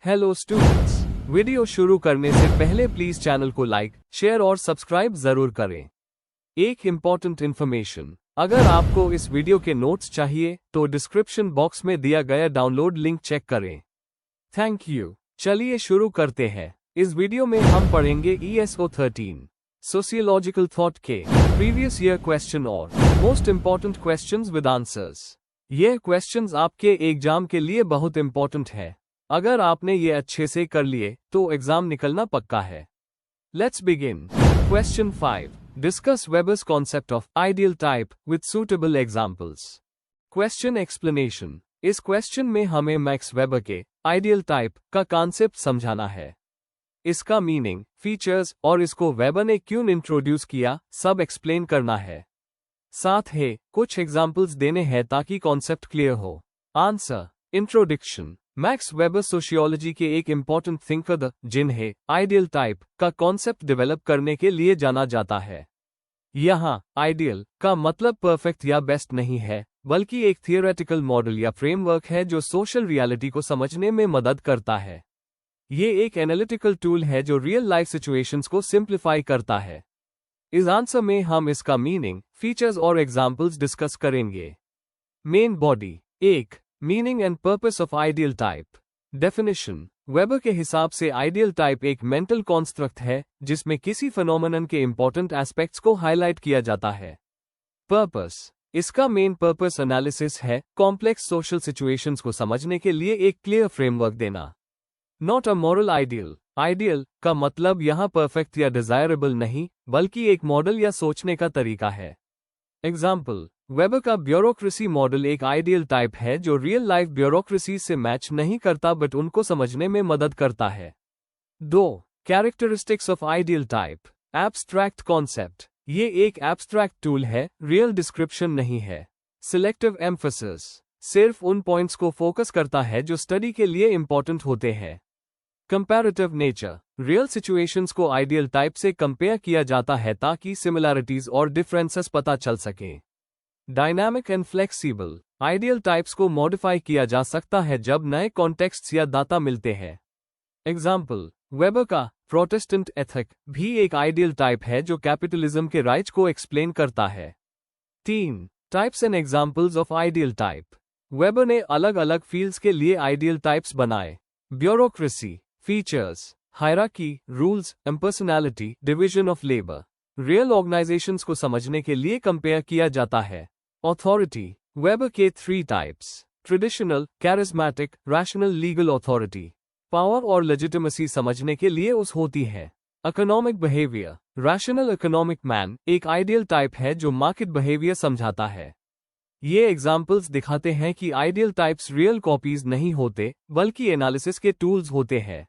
Hello students, video शुरू करने से पहले प्लीज चैनल को लाइक, शेयर और सब्सक्राइब जरूर करें। एक इम्पॉर्टेंट इन्फॉर्मेशन, अगर आपको इस वीडियो के नोट्स चाहिए तो डिस्क्रिप्शन बॉक्स में दिया गया डाउनलोड लिंक चेक करें। Thank you. चलिए शुरू करते हैं। इस वीडियो में हम पढ़ेंगे ESO 13 सोशियोलॉजिकल थॉट के प्रीवियस ईयर क्वेश्चन और most important questions with answers. ये क्वेश्चंस आपके एग्जाम के लिए बहुत इम्पोर्टेंट है। अगर आपने ये अच्छे से कर लिए तो एग्जाम निकलना पक्का है। Let's begin. Question 5, discuss Weber's concept of ideal type with suitable examples. Question explanation. इस क्वेश्चन में हमें मैक्स वेबर के आइडियल टाइप का कॉन्सेप्ट समझाना है। इसका मीनिंग, फीचर्स और इसको वेबर ने क्यों इंट्रोड्यूस किया, सब एक्सप्लेन करना है। साथ ही कुछ एग्जांपल्स देने हैं ताकि कॉन्सेप्ट क्लियर हो। Answer. Introduction. Max weber sociology के एक इम्पॉर्टेंट थिंकर जिन्हें आइडियल टाइप का कॉन्सेप्ट डेवलप करने के लिए जाना जाता है। यहाँ आइडियल का मतलब परफेक्ट या बेस्ट नहीं है, बल्कि एक थियोरेटिकल मॉडल या फ्रेमवर्क है जो सोशल रियलिटी को समझने में मदद करता है। ये एक एनालिटिकल टूल है जो रियल लाइफ सिचुएशंस को सिंप्लीफाई करता है। इस आंसर में हम इसका मीनिंग, फीचर्स और एग्जांपल्स डिस्कस करेंगे। Main body. 1. Meaning and purpose of ideal type. Definition. Weber के हिसाब से आइडियल टाइप एक मेंटल कॉन्स्ट्रक्ट है जिसमें किसी फिनोमेनन के इंपॉर्टेंट एस्पेक्ट्स को हाईलाइट किया जाता है। पर्पस। इसका मेन पर्पस एनालिसिस है, कॉम्प्लेक्स सोशल सिचुएशंस को समझने के लिए एक क्लियर फ्रेमवर्क देना। Not a moral ideal. Ideal का मतलब यहाँ परफेक्ट या डिजायरेबल नहीं, बल्कि एक मॉडल या सोचने का तरीका है। एग्जाम्पल। वेबर का ब्यूरोक्रेसी मॉडल एक आइडियल टाइप है जो रियल लाइफ ब्यूरोक्रेसी से मैच नहीं करता बट उनको समझने में मदद करता है। 2. Characteristics of ideal type. Abstract concept. ये एक एब्स्ट्रैक्ट टूल है, रियल डिस्क्रिप्शन नहीं है। Selective emphasis. सिर्फ उन पॉइंट्स को फोकस करता है जो स्टडी के लिए इंपॉर्टेंट होते हैं। Comparative nature. रियल सिचुएशंस को आइडियल टाइप से कंपेयर किया जाता है ताकि सिमिलैरिटीज और डिफरेंसेस पता चल सके। Dynamic and flexible. Ideal types को मॉडिफाई किया जा सकता है जब नए कॉन्टेक्स्ट्स या डाटा मिलते हैं। एग्जाम्पल। वेबर का प्रोटेस्टेंट एथिक भी एक आइडियल टाइप है जो कैपिटलिज्म के राइट्स को एक्सप्लेन करता है। 3. Types and examples of ideal type. Weber ने अलग अलग फील्ड्स के लिए आइडियल टाइप्स बनाए। Bureaucracy, features, hierarchy, rules, impersonality, division of labour. Real organisations को समझने के लिए कंपेयर किया जाता है। ऑथोरिटी। वेबर के 3 types, traditional, charismatic, rational, legal authority. Power और लेजिटिमेसी समझने के लिए उस होती है। Economic behaviour. Rational economic man एक आइडियल टाइप है जो मार्केट बिहेवियर समझाता है। ये एग्जाम्पल्स दिखाते हैं कि आइडियल टाइप्स रियल कॉपीज नहीं होते, बल्कि एनालिसिस के टूल्स होते हैं।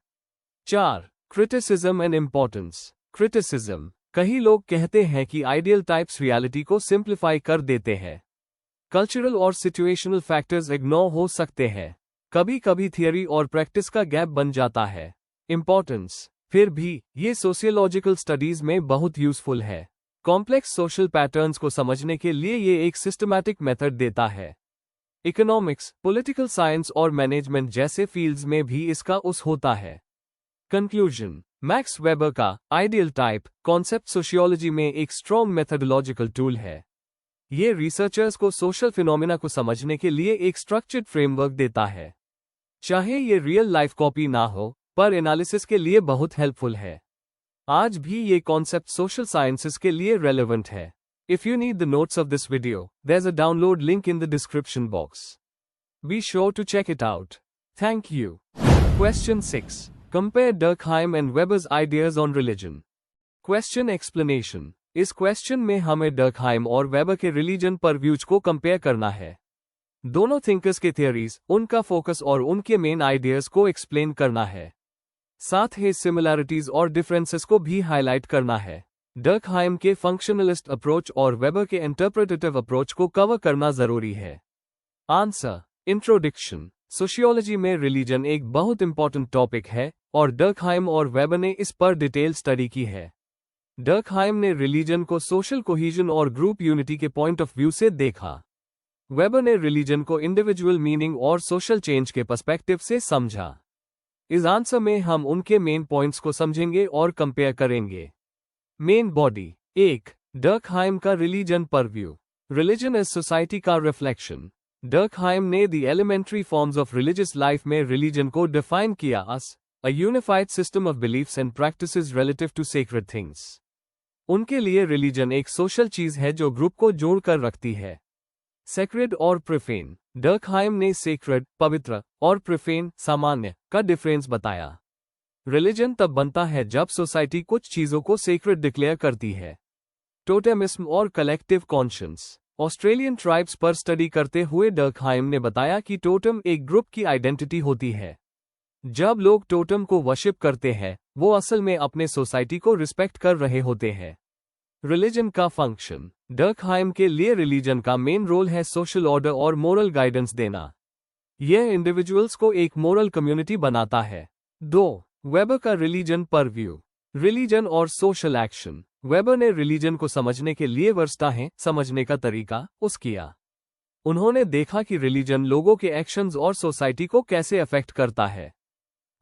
4. Criticism and importance. क्रिटिसिज्म। कई लोग कहते हैं कि आइडियल टाइप्स रियलिटी को सिंप्लीफाई कर देते हैं। कल्चरल और सिचुएशनल फैक्टर्स इग्नोर हो सकते हैं। कभी कभी थियरी और प्रैक्टिस का गैप बन जाता है। इम्पोर्टेंस। फिर भी ये सोशियोलॉजिकल स्टडीज में बहुत यूजफुल है। कॉम्प्लेक्स सोशल पैटर्न्स को समझने के लिए ये एक सिस्टमैटिक मेथड देता है। इकोनॉमिक्स, पॉलिटिकल साइंस और मैनेजमेंट जैसे फील्ड्स में भी इसका उस होता है। कंक्लूजन। मैक्स वेबर का आइडियल टाइप कॉन्सेप्ट सोशियोलॉजी में एक स्ट्रॉन्ग मेथडोलॉजिकल टूल है। ये रिसर्चर्स को सोशल फिनोमेना को समझने के लिए एक स्ट्रक्चर्ड फ्रेमवर्क देता है। चाहे ये रियल लाइफ कॉपी ना हो, पर एनालिसिस के लिए बहुत हेल्पफुल है। आज भी ये कॉन्सेप्ट सोशल साइंसेस के लिए रेलेवेंट है। If you need the notes of this video, there is a download link in the description box. Be sure to check it out. Thank you. Question 6. Compare Durkheim and Weber's ideas on religion. Question explanation. इस question में हमें Durkheim और weber के religion पर views को compare करना है। दोनों थिंकर्स के थियरीज, उनका फोकस और उनके मेन आइडियाज को एक्सप्लेन करना है। साथ ही सिमिलैरिटीज और डिफरेंसेस को भी हाईलाइट करना है। डर्कहाइम के फंक्शनलिस्ट अप्रोच और वेबर के इंटरप्रेटेटिव अप्रोच को कवर करना जरूरी है। आंसर। इंट्रोडक्शन। सोशियोलॉजी में रिलीजन एक बहुत इंपॉर्टेंट टॉपिक है और डर्कहाइम और वेबर ने इस पर डिटेल स्टडी की है। डर्कहाइम ने रिलीजन को सोशल कोहीजन और ग्रुप यूनिटी के पॉइंट ऑफ व्यू से देखा। वेबर ने रिलीजन को इंडिविजुअल मीनिंग और सोशल चेंज के पर्सपेक्टिव से समझा। इस आंसर में हम उनके मेन पॉइंट्स को समझेंगे और कंपेयर करेंगे। Main body. 1. डर्कहाइम का religion purview. Religion is society का रिफ्लेक्शन। डर्कहाइम ने the elementary forms of religious life में रिलीजन को डिफाइन किया as a unified system of beliefs and practices relative to sacred things. उनके लिए religion एक social चीज है जो ग्रुप को जोड़कर रखती है। सेक्रेड और प्रोफेन। डर्कहाइम ने सेक्रेड पवित्र और प्रोफेन सामान्य का डिफरेंस बताया। रिलीजन तब बनता है जब सोसाइटी कुछ चीजों को सेक्रेड डिक्लेयर करती है। टोटेमिज्म और कलेक्टिव कॉन्शियंस। ऑस्ट्रेलियन ट्राइब्स पर स्टडी करते हुए डर्कहाइम ने बताया कि टोटम एक ग्रुप की आइडेंटिटी होती है। जब लोग टोटम को वर्शिप करते हैं, वो असल में अपने सोसाइटी को रिस्पेक्ट कर रहे होते हैं। रिलीजन का फंक्शन। डर्कहाइम के लिए रिलीजन का मेन रोल है सोशल ऑर्डर और मोरल गाइडेंस देना। यह इंडिविजुअल्स को एक मोरल कम्युनिटी बनाता है। 2. वेबर का रिलीजन परव्यू। रिलीजन और सोशल एक्शन। वेबर ने रिलीजन को समझने के लिए वर्षताहें समझने का तरीका किया। उन्होंने देखा कि रिलीजन लोगों के एक्शंस और सोसाइटी को कैसे अफेक्ट करता है।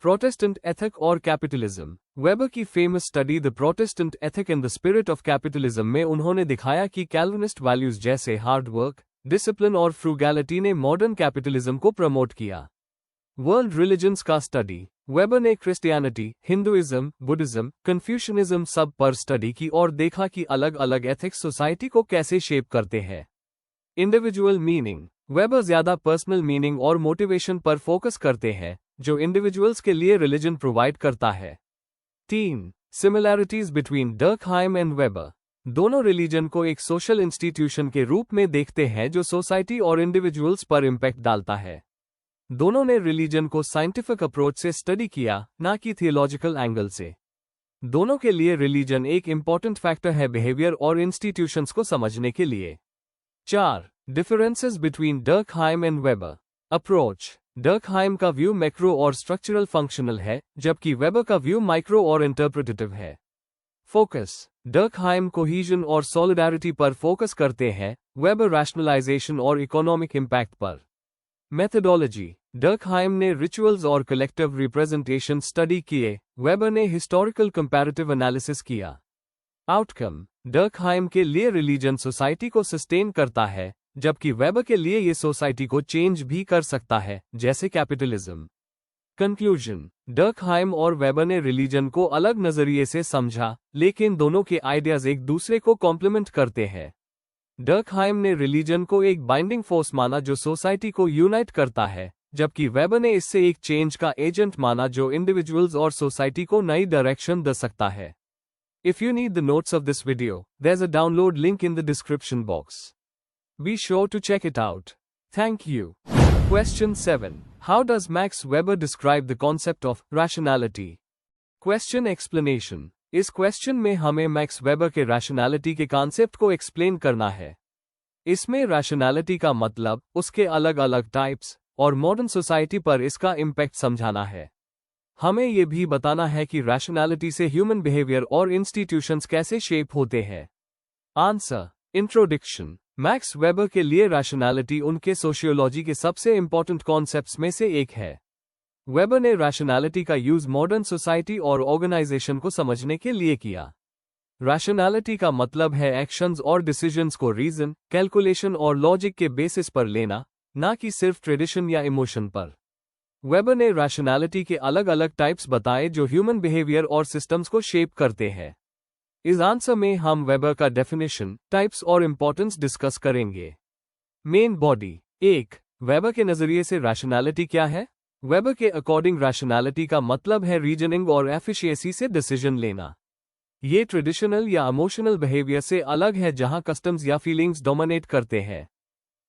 प्रोटेस्टेंट एथिक और कैपिटलिज्म। वेबर की famous study the Protestant ethic in the spirit of capitalism में उन्होंने दिखाया कि कैल्विनिस्ट वैल्यूज जैसे हार्ड वर्क, डिसिप्लिन और फ्रूगैलिटी ने मॉडर्न कैपिटलिज्म को प्रमोट किया। वर्ल्ड रिलीजन्स का स्टडी। वेबर ने क्रिश्चियनिटी, हिंदुइज्म, बुद्धिज्म, कन्फ्यूशनिज्म सब पर स्टडी की और देखा कि अलग अलग एथिक्स सोसाइटी को कैसे शेप करते हैं। Individual meaning. वेबर ज्यादा पर्सनल मीनिंग और मोटिवेशन पर फोकस करते हैं जो इंडिविजुअल्स के लिए रिलीजन प्रोवाइड करता है। 3. Similarities between Durkheim and weber. दोनों रिलीजन को एक सोशल इंस्टीट्यूशन के रूप में देखते हैं जो सोसाइटी और इंडिविजुअल्स पर इम्पैक्ट डालता है। दोनों ने रिलीजन को साइंटिफिक अप्रोच से स्टडी किया, ना कि थियोलॉजिकल एंगल से। दोनों के लिए रिलीजन एक इंपॉर्टेंट फैक्टर है बिहेवियर और इंस्टीट्यूशंस को समझने के लिए। 4. Differences between Durkheim and weber. Approach. Durkheim का व्यू मैक्रो और स्ट्रक्चरल फंक्शनल है, जबकि वेबर का व्यू माइक्रो और इंटरप्रिटेटिव है। फोकस। डर्कहाइम कोहीजन और सॉलिडारिटी पर फोकस करते हैं, वेबर रैशनलाइजेशन और इकोनॉमिक इम्पैक्ट पर। मेथडोलॉजी। डर्कहाइम ने रिचुअल्स और कलेक्टिव रिप्रेजेंटेशन स्टडी किए, वेबर ने हिस्टोरिकल कंपैरेटिव एनालिसिस किया। आउटकम। डर्कहाइम के लिए रिलीजन सोसाइटी को सस्टेन करता है, जबकि वेबर के लिए ये सोसाइटी को चेंज भी कर सकता है, जैसे कैपिटलिज्म। कंक्लूजन। डर्कहाइम और वेबर ने रिलीजन को अलग नजरिए से समझा, लेकिन दोनों के आइडियाज एक दूसरे को कॉम्प्लीमेंट करते हैं। डर्कहाइम ने रिलीजन को एक बाइंडिंग फोर्स माना जो सोसाइटी को यूनाइट करता है, जबकि वेबर ने इससे एक चेंज का एजेंट माना जो इंडिविजुअल्स और सोसाइटी को नई डायरेक्शन दे सकता है। If you need the notes of this video, there's a download link in the description box. Be sure to check it out. Thank you. Question 7. How does Max Weber describe the concept of rationality? Question explanation. इस question में हमें max weber के rationality के concept को explain करना है। इसमें rationality का मतलब, उसके अलग अलग टाइप्स और मॉडर्न सोसाइटी पर इसका इम्पैक्ट समझाना है। हमें यह भी बताना है कि रैशनैलिटी से ह्यूमन बिहेवियर और इंस्टीट्यूशंस कैसे शेप होते हैं। आंसर। इंट्रोडक्शन। मैक्स वेबर के लिए रैशनैलिटी उनके सोशियोलॉजी के सबसे इंपॉर्टेंट कॉन्सेप्ट्स में से एक है। वेबर ने रैशनैलिटी का यूज मॉडर्न सोसाइटी और ऑर्गेनाइजेशन को समझने के लिए किया। रैशनैलिटी का मतलब है एक्शंस और डिसीजंस को रीजन, कैलकुलेशन और लॉजिक के बेसिस पर लेना, ना कि सिर्फ ट्रेडिशन या इमोशन पर। वेबर ने रैशनैलिटी के अलग अलग टाइप्स बताए जो ह्यूमन बिहेवियर और सिस्टम्स को शेप करते हैं। इस आंसर में हम वेबर का डेफिनेशन, टाइप्स और इंपॉर्टेंस डिस्कस करेंगे। Main body. 1. वेबर के नजरिए से रैशनैलिटी क्या है? वेबर के अकॉर्डिंग रैशनैलिटी का मतलब है रीजनिंग और एफिशिएंसी से डिसीजन लेना। ये ट्रेडिशनल या इमोशनल बिहेवियर से अलग है जहां कस्टम्स या फीलिंग्स डोमिनेट करते हैं।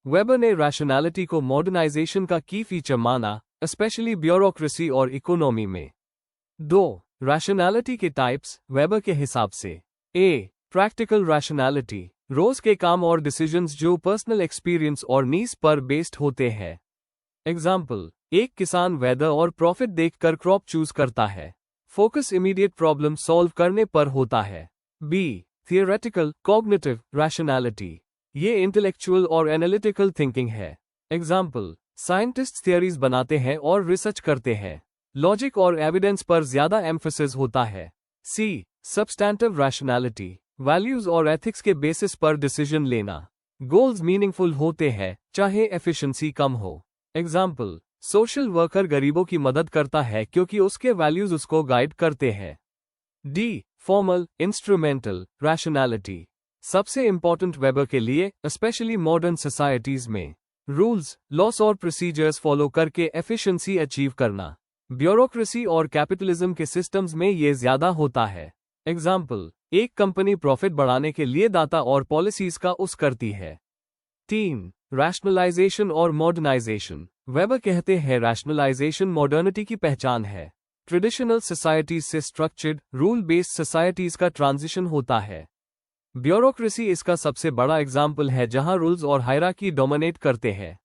वेबर ने रैशनैलिटी को मॉडर्नाइजेशन का की फीचर माना, स्पेशली ब्यूरोक्रेसी और इकोनॉमी में। 2. रैशनैलिटी के टाइप्स वेबर के हिसाब से। ए. प्रैक्टिकल रैशनैलिटी, रोज के काम और डिसीजंस जो पर्सनल एक्सपीरियंस और नीड्स पर बेस्ड होते हैं। एग्जाम्पल, एक किसान वेदर और प्रॉफिट देखकर क्रॉप चूज करता है। फोकस इमीडिएट प्रॉब्लम सॉल्व करने पर होता है। बी. थियोरेटिकल कॉग्निटिव रैशनैलिटी, ये इंटेलेक्चुअल और एनालिटिकल थिंकिंग है। एग्जाम्पल, साइंटिस्ट थियरीज बनाते हैं और रिसर्च करते हैं। लॉजिक और एविडेंस पर ज्यादा एम्फेसिस होता है। सी, सब्सटैंटिव रैशनैलिटी, वैल्यूज और एथिक्स के बेसिस पर डिसीजन लेना। गोल्स मीनिंगफुल होते हैं चाहे एफिशिएंसी कम हो। एग्जाम्पल, सोशल वर्कर गरीबों की मदद करता है क्योंकि उसके वैल्यूज उसको गाइड करते हैं। डी, फॉर्मल इंस्ट्रूमेंटल रैशनैलिटी, सबसे इंपॉर्टेंट वेबर के लिए स्पेशली मॉडर्न सोसाइटीज में रूल्स, लॉस और प्रोसीजर्स फॉलो करके एफिशिएंसी अचीव करना। ब्यूरोक्रेसी और कैपिटलिज्म के सिस्टम्स में ये ज्यादा होता है। एग्जाम्पल, एक कंपनी प्रॉफिट बढ़ाने के लिए डाटा और पॉलिसीज का यूज करती है। 3, रैशनलाइजेशन और मॉडर्नाइजेशन, वेबर कहते हैं रैशनलाइजेशन मॉडर्निटी की पहचान है। ट्रेडिशनल सोसाइटीज से स्ट्रक्चर्ड, रूल बेस्ड सोसाइटीज का ट्रांजिशन होता है। ब्यूरोक्रेसी इसका सबसे बड़ा एग्जाम्पल है जहां रूल्स और हायरार्की डोमिनेट करते हैं।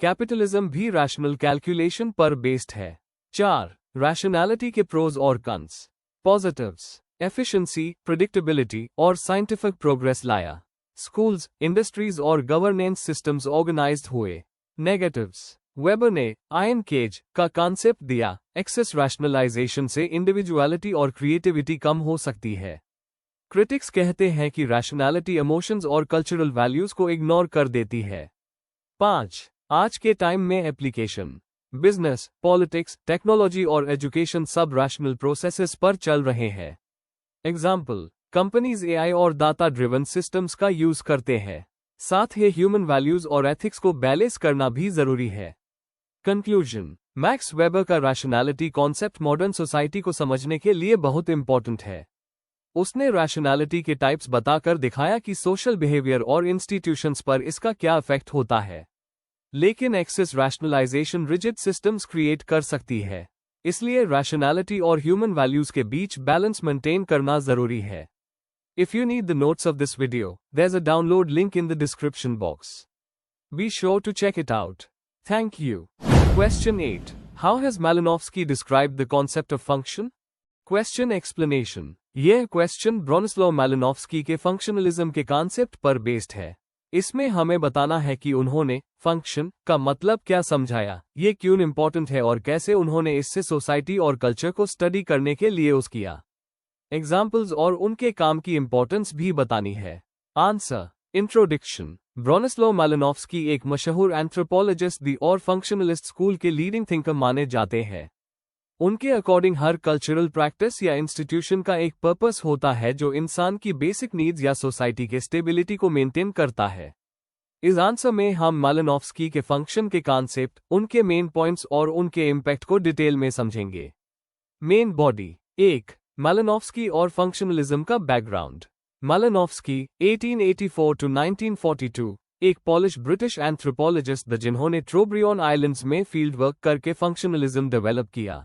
कैपिटलिज्म भी रैशनल कैलकुलेशन पर बेस्ड है। 4, रैशनैलिटी के प्रोज और कॉन्स। पॉजिटिव्स, एफिशिएंसी, प्रेडिक्टेबिलिटी और साइंटिफिक प्रोग्रेस लाया। स्कूल्स, इंडस्ट्रीज और गवर्नेंस सिस्टम्स ऑर्गेनाइज्ड हुए। नेगेटिव्स, वेबर ने आयरन केज का कॉन्सेप्ट दिया। एक्सेस रैशनलाइजेशन से इंडिविजुअलिटी और क्रिएटिविटी कम हो सकती है। क्रिटिक्स कहते हैं कि रैशनैलिटी इमोशंस और कल्चरल वैल्यूज को इग्नोर कर देती है। 5, आज के टाइम में एप्लीकेशन। बिजनेस, पॉलिटिक्स, टेक्नोलॉजी और एजुकेशन सब रैशनल प्रोसेसेस पर चल रहे हैं। एग्जाम्पल, कंपनीज एआई और डाटा ड्रिवन सिस्टम्स का यूज करते हैं। साथ ही ह्यूमन वैल्यूज और एथिक्स को बैलेंस करना भी जरूरी है। कंक्लूजन, मैक्स वेबर का रैशनैलिटी कॉन्सेप्ट मॉडर्न सोसाइटी को समझने के लिए बहुत इंपॉर्टेंट है। उसने रैशनैलिटी के टाइप्स बताकर दिखाया कि सोशल बिहेवियर और इंस्टीट्यूशंस पर इसका क्या इफेक्ट होता है। लेकिन excess rationalisation rigid systems create कर सकती है, इसलिए रैशनैलिटी और ह्यूमन वैल्यूज के बीच बैलेंस मेंटेन करना जरूरी है। If you need the notes of this video, there's a download link in the description box. Be sure to check it out. Thank you. Question 8. How has Malinowski described the concept of function? Question explanation. यह question Bronislav Malinowski के functionalism के concept पर based है। इसमें हमें बताना है कि उन्होंने फंक्शन का मतलब क्या समझाया, ये क्यों इंपॉर्टेंट है और कैसे उन्होंने इससे सोसाइटी और कल्चर को स्टडी करने के लिए यूज किया। एग्जाम्पल्स और उनके काम की इंपॉर्टेंस भी बतानी है। Answer, introduction. ब्रोनिस्लाव मालिनोव्स्की एक मशहूर एंथ्रोपोलॉजिस्ट दी और फंक्शनलिस्ट स्कूल के लीडिंग थिंकर माने जाते हैं। उनके अकॉर्डिंग हर कल्चरल प्रैक्टिस या इंस्टीट्यूशन का एक पर्पस होता है जो इंसान की बेसिक नीड्स या सोसाइटी के स्टेबिलिटी को मेंटेन करता है। इस आंसर में हम मालिनोव्स्की के फंक्शन के कॉन्सेप्ट, उनके मेन पॉइंट्स और उनके इम्पैक्ट को डिटेल में समझेंगे। Main body. 1, मालिनोव्स्की और फंक्शनलिज्म का बैकग्राउंड। मालिनोव्स्की 1884 to 1942 एक पॉलिश ब्रिटिश एंथ्रोपोलॉजिस्ट थे जिन्होंने ट्रोब्रियन आइलैंड्स में फील्ड वर्क करके फंक्शनलिज्म डेवलप किया।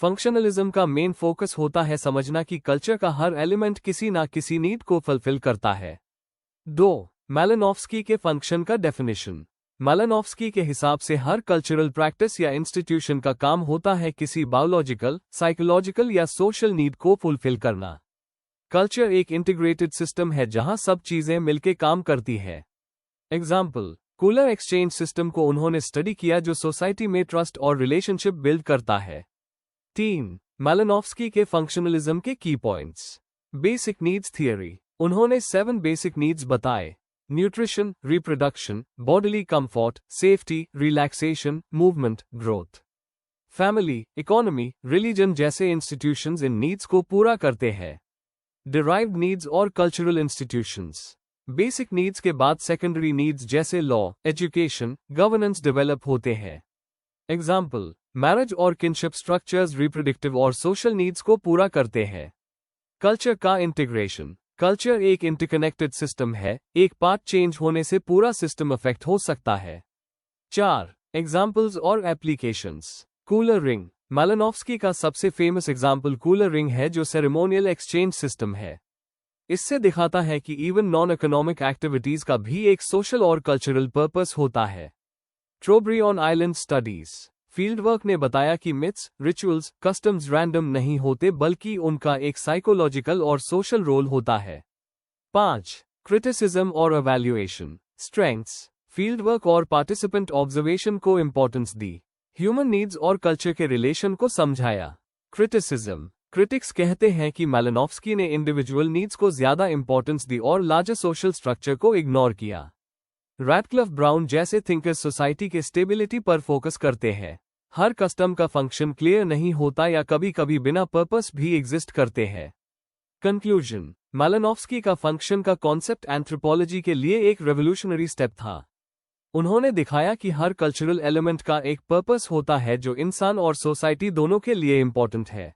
फंक्शनलिज्म का मेन फोकस होता है समझना कि कल्चर का हर एलिमेंट किसी ना किसी नीड को फुलफिल करता है। 2, मालिनोव्स्की के फंक्शन का डेफिनेशन। मालिनोव्स्की के हिसाब से हर कल्चरल प्रैक्टिस या इंस्टीट्यूशन का काम होता है किसी बायोलॉजिकल, साइकोलॉजिकल या सोशल नीड को फुलफिल करना। कल्चर एक इंटीग्रेटेड सिस्टम है जहां सब चीजें मिलकर काम करती है। एग्जाम्पल, कूलर एक्सचेंज सिस्टम को उन्होंने स्टडी किया जो सोसाइटी में ट्रस्ट और रिलेशनशिप बिल्ड करता है। 3, मालिनोव्स्की के फंक्शनलिज्म के की पॉइंट्स। Basic needs theory. उन्होंने 7 बेसिक नीड्स बताए। Nutrition, reproduction, bodily comfort, safety, relaxation, movement, growth. Family, economy, religion जैसे इंस्टीट्यूशंस इन नीड्स को पूरा करते हैं। डिराइव्ड नीड्स और कल्चरल इंस्टीट्यूशंस। बेसिक नीड्स के बाद सेकेंडरी नीड्स जैसे लॉ, एजुकेशन, गवर्नेंस डेवलप होते हैं। एग्जाम्पल, मैरिज और किनशिप स्ट्रक्चर्स रिप्रोडक्टिव और सोशल नीड्स को पूरा करते हैं। कल्चर का इंटीग्रेशन। कल्चर एक इंटरकनेक्टेड सिस्टम है, एक पार्ट चेंज होने से पूरा सिस्टम अफेक्ट हो सकता है। 4, एग्जाम्पल्स और एप्लीकेशंस। Cooler ring. मालिनोव्स्की का सबसे फेमस एग्जाम्पल कूलर रिंग है जो सेरेमोनियल एक्सचेंज सिस्टम है। इससे दिखाता है कि इवन नॉन इकोनॉमिक एक्टिविटीज का भी एक सोशल और कल्चरल पर्पस होता है। ट्रोब्रियन आइलैंड स्टडीज। फील्ड वर्क ने बताया कि मिथ्स, रिचुअल्स, कस्टम्स रैंडम नहीं होते बल्कि उनका एक साइकोलॉजिकल और सोशल रोल होता है। 5, क्रिटिसिज्म और एवैल्यूएशन। स्ट्रेंथ्स। फील्ड वर्क और पार्टिसिपेंट ऑब्जर्वेशन को इंपॉर्टेंस दी। ह्यूमन नीड्स और कल्चर के रिलेशन को समझाया। क्रिटिसिज्म। क्रिटिक्स कहते हैं कि मैलिनोव्स्की ने इंडिविजुअल नीड्स को ज्यादा इंपॉर्टेंस दी और लार्जर सोशल स्ट्रक्चर को इग्नोर किया। रैडक्लिफ ब्राउन जैसे थिंकर्स सोसाइटी के स्टेबिलिटी पर फोकस करते हैं। हर कस्टम का फंक्शन क्लियर नहीं होता या कभी कभी बिना पर्पस भी एग्जिस्ट करते हैं। कंक्लूजन। मैलिनोव्स्की का फंक्शन का कॉन्सेप्ट एंथ्रोपोलॉजी के लिए एक रेवोल्यूशनरी स्टेप था। उन्होंने दिखाया कि हर कल्चरल एलिमेंट का एक पर्पस होता है जो इंसान और सोसाइटी दोनों के लिए इंपॉर्टेंट है।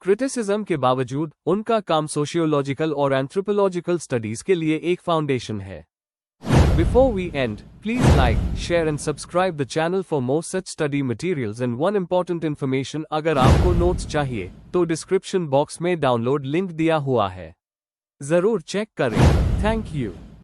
क्रिटिसिज्म के बावजूद उनका काम सोशियोलॉजिकल और एंथ्रोपोलॉजिकल स्टडीज के लिए एक फाउंडेशन है। Before we end, please like, share and subscribe the channel for more such study materials and one important information अगर आपको नोट्स चाहिए तो डिस्क्रिप्शन बॉक्स में डाउनलोड लिंक दिया हुआ है, जरूर चेक करें। Thank you.